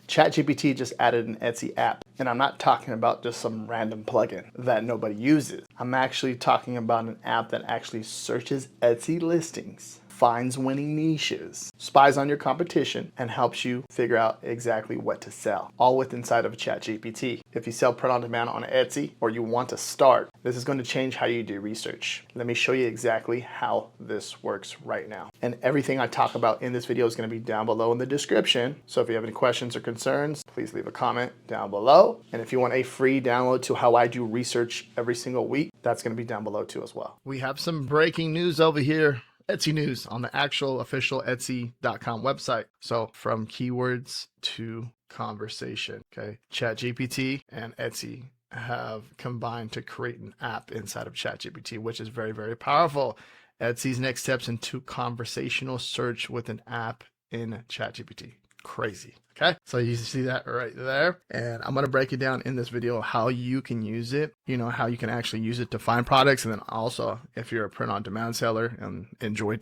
ChatGPT just added an Etsy app, and I'm not talking about just some random plugin that nobody uses. I'm actually talking about an app that actually searches Etsy listings, finds winning niches, spies on your competition, and helps you figure out exactly what to sell, all with inside of ChatGPT. If you sell print on demand on Etsy or you want to start, this is going to change how you do research. Let me show you exactly how this works right now. And everything I talk about in this video is going to be down below in the description. So if you have any questions or concerns, please leave a comment down below. And if you want a free download to how I do research every single week, that's going to be down below too as well. We have some breaking news over here. Etsy news on the actual official Etsy.com website. So from keywords to conversation, okay? ChatGPT and Etsy have combined to create an app inside of ChatGPT, which is very, very powerful. Etsy's next steps into conversational search with an app in ChatGPT. Crazy. Okay, so you see that right there, and I'm going to break it down in this video how you can use it, how you can actually use it to find products, and then also if you're a print on demand seller and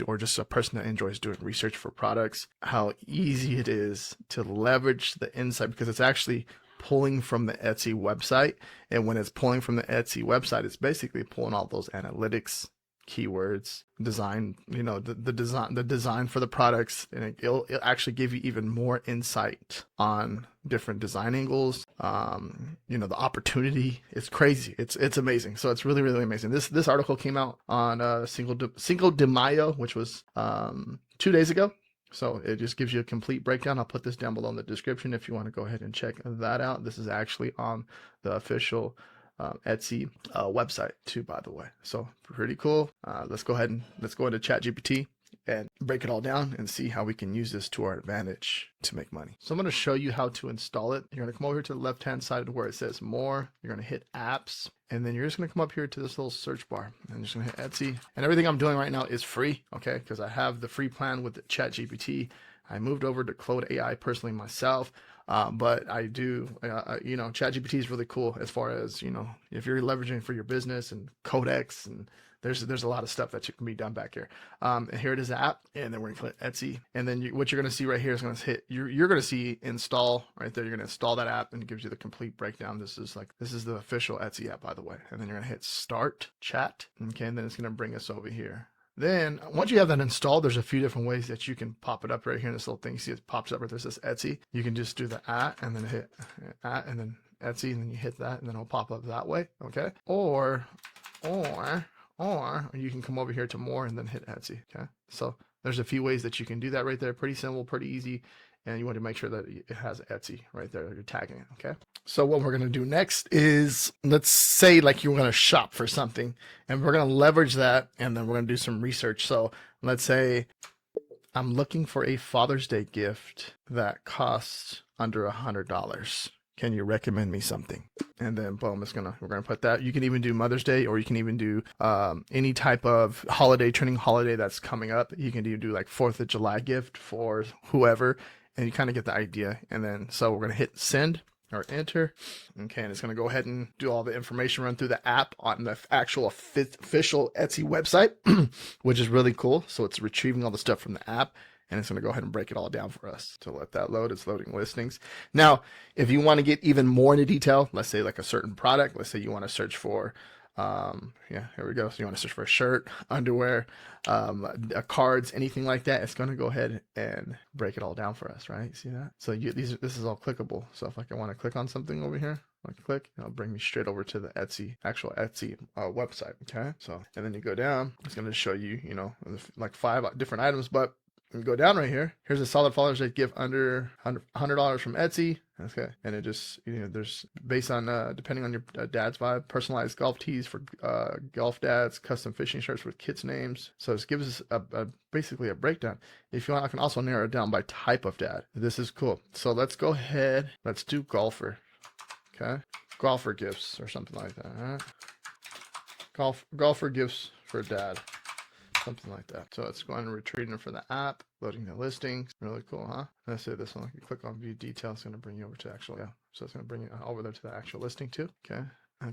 or just a person that enjoys doing research for products, how easy it is to leverage the insight, because it's actually pulling from the Etsy website. And when it's pulling from the Etsy website, it's basically pulling all those analytics, keywords, design, the design for the products, and it'll actually give you even more insight on different design angles. The opportunity is crazy. It's amazing. So it's really, really amazing. This article came out on Cinco de Mayo, which was 2 days ago. So it just gives you a complete breakdown. I'll put this down below in the description if you want to go ahead and check that out. This is actually on the official Etsy website too, by the way. So pretty cool. Let's go into ChatGPT and break it all down and see how we can use this to our advantage to make money. So I'm going to show you how to install it. You're going to come over here to the left hand side where it says more. You're going to hit apps, and then you're just going to come up here to this little search bar and just going to hit Etsy. And everything I'm doing right now is free, okay, because I have the free plan with the ChatGPT. I moved over to Claude AI personally myself. But I do, ChatGPT is really cool as far as, if you're leveraging for your business and codecs, and there's a lot of stuff that can be done back here. And here it is, the app, and then we're gonna click Etsy, and then what you're gonna see right here is gonna hit, you're gonna see install right there. You're gonna install that app and it gives you the complete breakdown. This is the official Etsy app, by the way. And then you're gonna hit start chat, okay, and then it's gonna bring us over here. Then once you have that installed, there's a few different ways that you can pop it up right here in this little thing. You see it pops up right there, it says Etsy. You can just do the at and then hit at and then Etsy, and then you hit that and then it'll pop up that way, okay? Or you can come over here to more and then hit Etsy, okay? So there's a few ways that you can do that right there. Pretty simple, pretty easy. And you want to make sure that it has Etsy right there. You're tagging it, okay? So what we're going to do next is, let's say you're going to shop for something, and we're going to leverage that, and then we're going to do some research. So let's say I'm looking for a Father's Day gift that costs under $100. Can you recommend me something? And then boom, we're gonna put that. You can even do Mother's Day, or you can even do any type of trending holiday that's coming up. You can do like 4th of July gift for whoever, and you kind of get the idea. And then so we're gonna hit send or enter, okay, and it's gonna go ahead and do all the information, run through the app on the actual official Etsy website, which is really cool. So it's retrieving all the stuff from the app, and it's going to go ahead and break it all down for us. To let that load, it's loading listings. Now, if you want to get even more into detail, let's say like a certain product, let's say you want to search for, here we go. So you want to search for a shirt, underwear, cards, anything like that. It's going to go ahead and break it all down for us, right? See that? So this is all clickable. So if I want to click on something over here, I can click, and it'll bring me straight over to the actual Etsy website. Okay. So, and then you go down, it's going to show you, like 5 different items, but you go down right here. Here's a solid Father's Day gift under $100 from Etsy. Okay, and it just there's based on depending on your dad's vibe, personalized golf tees for golf dads, custom fishing shirts with kids' names. So this gives us basically a breakdown. If you want, I can also narrow it down by type of dad. This is cool. So let's go ahead. Let's do golfer. Okay, golfer gifts or something like that. All right, golfer gifts for dad. Something like that. So it's going and retrieving it for the app, loading the listings. Really cool, huh? Let's say this one. You click on view details, it's going to bring you over to actual, So it's going to bring you over there to the actual listing too. Okay.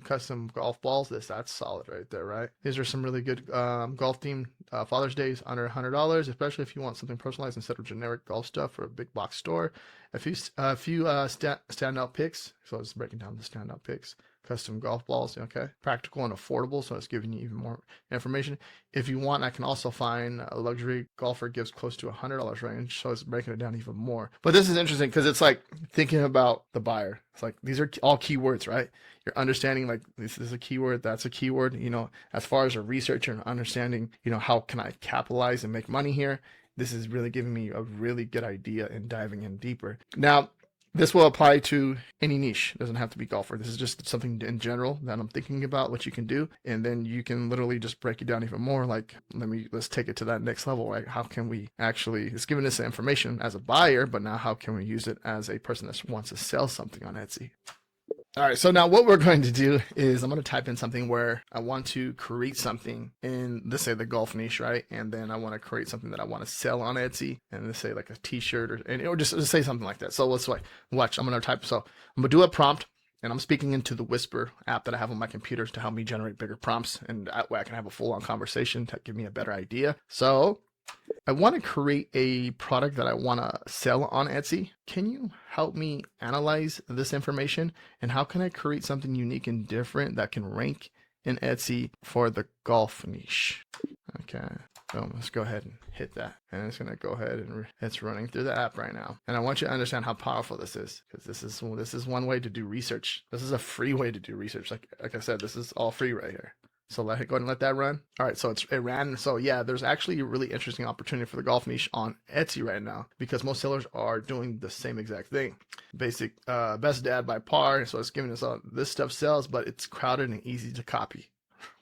custom golf balls. That's solid right there, right? These are some really good golf themed Father's Days under $100, especially if you want something personalized instead of generic golf stuff for a big box store. A few standout picks. So it's breaking down the standout picks. Custom golf balls, okay, practical and affordable, so it's giving you even more information. If you want, I can also find a luxury golfer gives close to $100 range, so it's breaking it down even more. But this is interesting because it's like thinking about the buyer. It's like these are all keywords, right? You're understanding like this is a keyword, that's a keyword, you know, as far as a researcher and understanding, you know, how can I capitalize and make money here? This is really giving me a really good idea and diving in deeper. Now, this will apply to any niche. It doesn't have to be golfer. This is just something in general that I'm thinking about what you can do. And then you can literally just break it down even more. Like, let's take it to that next level, right? How can we actually, it's giving us information as a buyer, but now how can we use it as a person that wants to sell something on Etsy? All right, so now what we're going to do is I'm going to type in something where I want to create something in, let's say, the golf niche, right? And then I want to create something that I want to sell on Etsy, and let's say like a t-shirt or just say something like that. So let's watch. I'm going to type. So I'm going to do a prompt, and I'm speaking into the Whisper app that I have on my computer to help me generate bigger prompts, and that way I can have a full-on conversation to give me a better idea. So I want to create a product that I want to sell on Etsy. Can you help me analyze this information? And how can I create something unique and different that can rank in Etsy for the golf niche? Okay, so let's go ahead and hit that. And it's going to go ahead and it's running through the app right now. And I want you to understand how powerful this is, because this is one way to do research. This is a free way to do research. Like I said, this is all free right here. So go ahead and let that run. All right, so it ran. So yeah, there's actually a really interesting opportunity for the golf niche on Etsy right now, because most sellers are doing the same exact thing. Basic best dad by par. So it's giving us all this stuff sells, but it's crowded and easy to copy.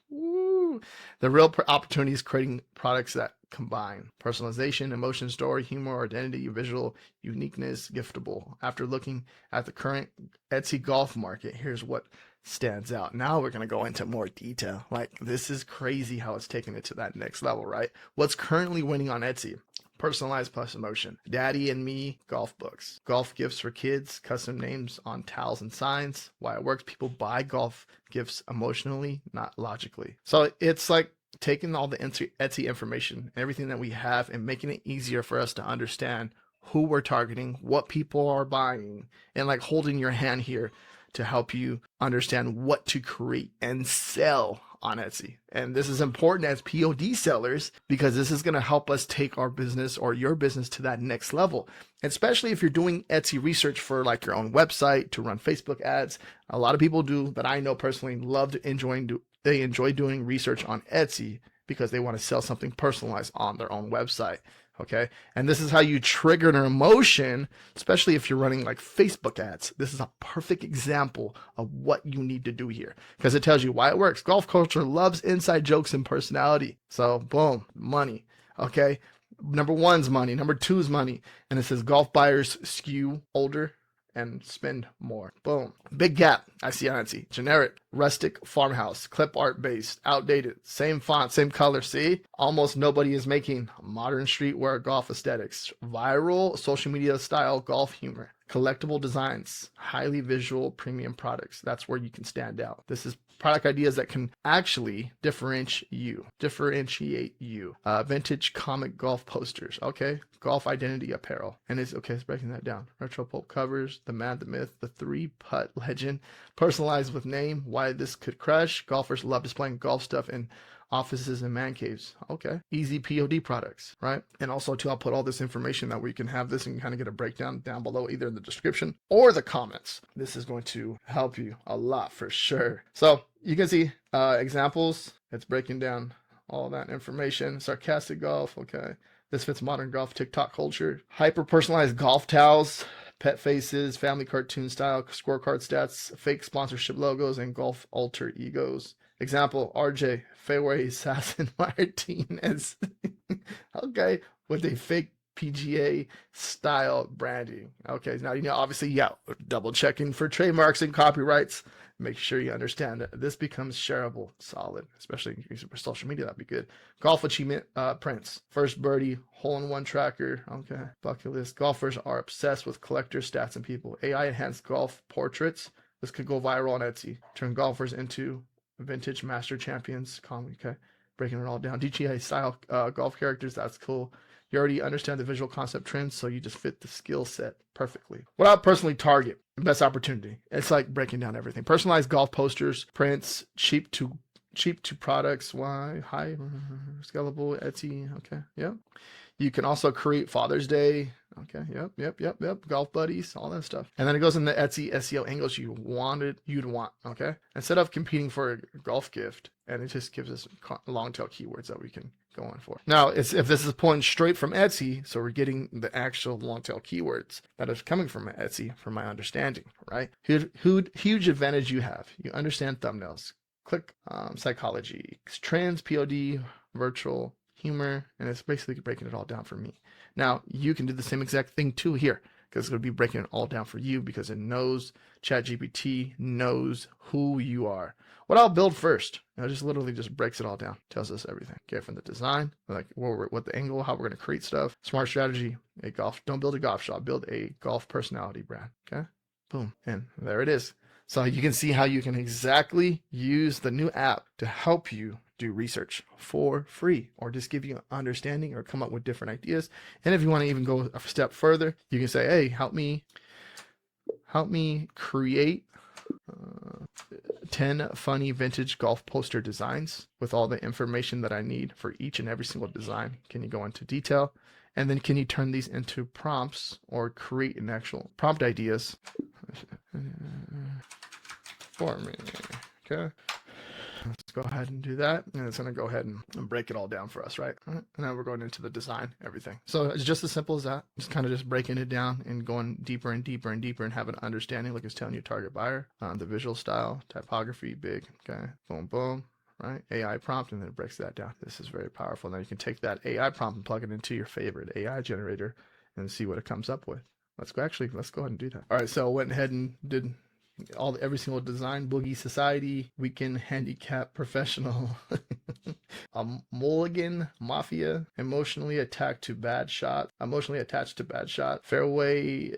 Woo. The real opportunity is creating products that combine personalization, emotion, story, humor, identity, visual uniqueness, giftable. After looking at the current Etsy golf market, here's what stands out. Now we're going to go into more detail. Like, this is crazy how it's taking it to that next level, right? What's currently winning on Etsy? Personalized plus emotion. Daddy and me golf books. Golf gifts for kids. Custom names on towels and signs. Why it works. People buy golf gifts emotionally, not logically. So it's like taking all the Etsy information, everything that we have, and making it easier for us to understand who we're targeting, what people are buying, and like holding your hand here to help you understand what to create and sell on Etsy. And this is important as POD sellers, because this is going to help us take our business or your business to that next level. Especially if you're doing Etsy research for like your own website to run Facebook ads. A lot of people do, that I know personally, they enjoy doing research on Etsy because they want to sell something personalized on their own website. Okay. And this is how you trigger an emotion, especially if you're running like Facebook ads. This is a perfect example of what you need to do here, because it tells you why it works. Golf culture loves inside jokes and personality. So boom, money. Okay. Number one's money. Number two is money. And it says golf buyers skew older and spend more. Boom. Big gap I see on Etsy. Generic, rustic, farmhouse, clip art based, outdated, same font, same color. See? Almost nobody is making modern streetwear golf aesthetics. Viral social media style golf humor. Collectible designs, highly visual premium products. That's where you can stand out. This is product ideas that can actually differentiate you. Vintage comic golf posters. Okay. Golf identity apparel. And it's breaking that down. Retro pulp covers, the man, the myth, the 3-putt legend, personalized with name, why this could crush. Golfers love displaying golf stuff in offices and man caves. Okay. Easy POD products, right? And also too, I'll put all this information that we can have this and kind of get a breakdown down below, either in the description or the comments. This is going to help you a lot for sure. So you can see examples. It's breaking down all that information. Sarcastic golf. Okay. This fits modern golf TikTok culture. Hyper personalized golf towels, pet faces, family cartoon style, scorecard stats, fake sponsorship logos, and golf alter egos. Example, RJ, fairway assassin Martinez. Okay, with a fake PGA style branding. Okay, now, obviously, double checking for trademarks and copyrights. Make sure you understand that this becomes shareable, solid, especially using for social media. That'd be good. Golf achievement prints. First birdie, hole-in-one tracker. Okay, bucket list. Golfers are obsessed with collector stats and people. AI enhanced golf portraits. This could go viral on Etsy. Turn golfers into vintage master champions. Okay, breaking it all down. DGA style golf characters. That's cool. You already understand the visual concept trends, so you just fit the skill set perfectly. What I personally target, best opportunity. It's like breaking down everything. Personalized golf posters, prints, cheap to products. Why? High scalable Etsy. Okay, yeah. You can also create Father's Day. Okay, yep. Golf buddies, all that stuff. And then it goes in the Etsy SEO angles you'd want, okay? Instead of competing for a golf gift, and it just gives us long tail keywords that we can go on for. Now, if this is pulling straight from Etsy, so we're getting the actual long tail keywords that is coming from Etsy, from my understanding, right? Huge advantage you have. You understand thumbnails, click psychology, trends, POD, virtual, humor, and it's basically breaking it all down for me. Now, you can do the same exact thing too here, because it's going to be breaking it all down for you, because it knows, ChatGPT knows who you are. What I'll build first, it just literally just breaks it all down, tells us everything. Okay, from the design, like what the angle, how we're going to create stuff, smart strategy, don't build a golf shop, build a golf personality brand. Okay, boom, and there it is. So you can see how you can exactly use the new app to help you do research for free, or just give you an understanding, or come up with different ideas. And if you want to even go a step further, you can say, hey, help me create 10 funny vintage golf poster designs with all the information that I need for each and every single design. Can you go into detail? And then can you turn these into prompts, or create an actual prompt ideas for me? Okay, let's go ahead and do that, and it's going to go ahead and break it all down for us, right? And now we're going into the design, everything. So it's just as simple as that. Just kind of just breaking it down and going deeper and deeper and deeper, and have an understanding, like it's telling you target buyer, the visual style, typography, big, okay, boom, boom, right? AI prompt, and then it breaks that down. This is very powerful. Now you can take that AI prompt and plug it into your favorite AI generator and see what it comes up with. Let's go ahead and do that. All right, so I went ahead and did every single design. Boogie Society, Weekend Handicap Professional, Mulligan Mafia, emotionally attached to bad shot, fairway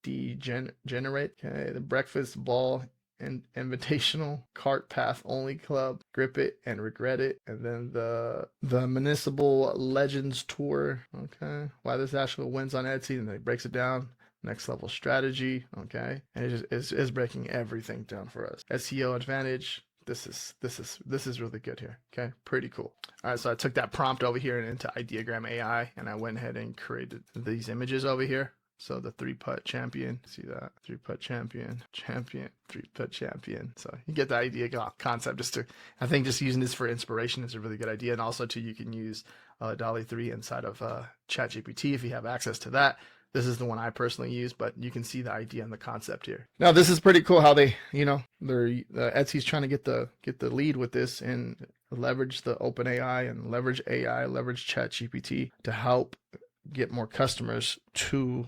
degenerate, okay, the breakfast ball and invitational, cart path only club, grip it and regret it, and then the municipal legends tour. Okay, why this actually wins on Etsy, and then it breaks it down. Next level strategy, okay, and it is breaking everything down for us. SEO advantage. This is really good here. Okay, pretty cool. All right, so I took that prompt over here and into Ideogram AI, and I went ahead and created these images over here. So the 3-putt champion, see that? 3-putt champion, 3-putt champion. So you get the idea concept. I think just using this for inspiration is a really good idea. And also too, you can use DALL-E 3 inside of ChatGPT if you have access to that. This is the one I personally use, but you can see the idea and the concept here. Now, this is pretty cool how they, Etsy's trying to get the lead with this and leverage the OpenAI and leverage ChatGPT to help get more customers to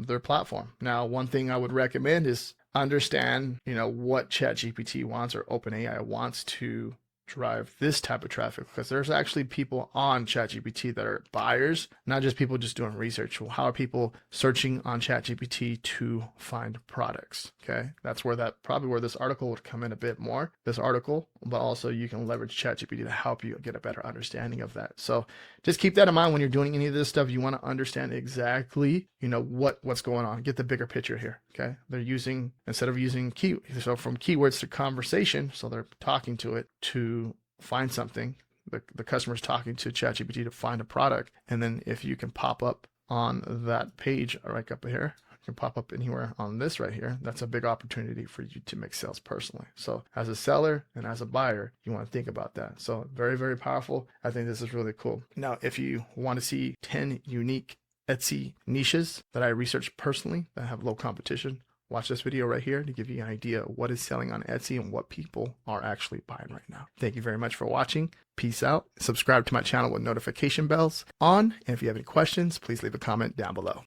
their platform. Now, one thing I would recommend is understand, what ChatGPT wants, or OpenAI wants to drive this type of traffic, because there's actually people on ChatGPT that are buyers, not just people just doing research. Well, how are people searching on ChatGPT to find products? Okay, that's probably where this article would come in a bit more, this article, but also you can leverage ChatGPT to help you get a better understanding of that. So just keep that in mind when you're doing any of this stuff. You want to understand exactly, what's going on. Get the bigger picture here. Okay, they're using, instead of using so from keywords to conversation, so they're talking to it to find something. The customer's talking to ChatGPT to find a product, and then if you can pop up on that page right up here, you can pop up anywhere on this right here, that's a big opportunity for you to make sales personally. So as a seller and as a buyer, you want to think about that. So very, very powerful. I think this is really cool. Now, if you want to see 10 unique Etsy niches that I researched personally that have low competition, watch this video right here to give you an idea of what is selling on Etsy and what people are actually buying right now. Thank you very much for watching. Peace out. Subscribe to my channel with notification bells on. And if you have any questions, please leave a comment down below.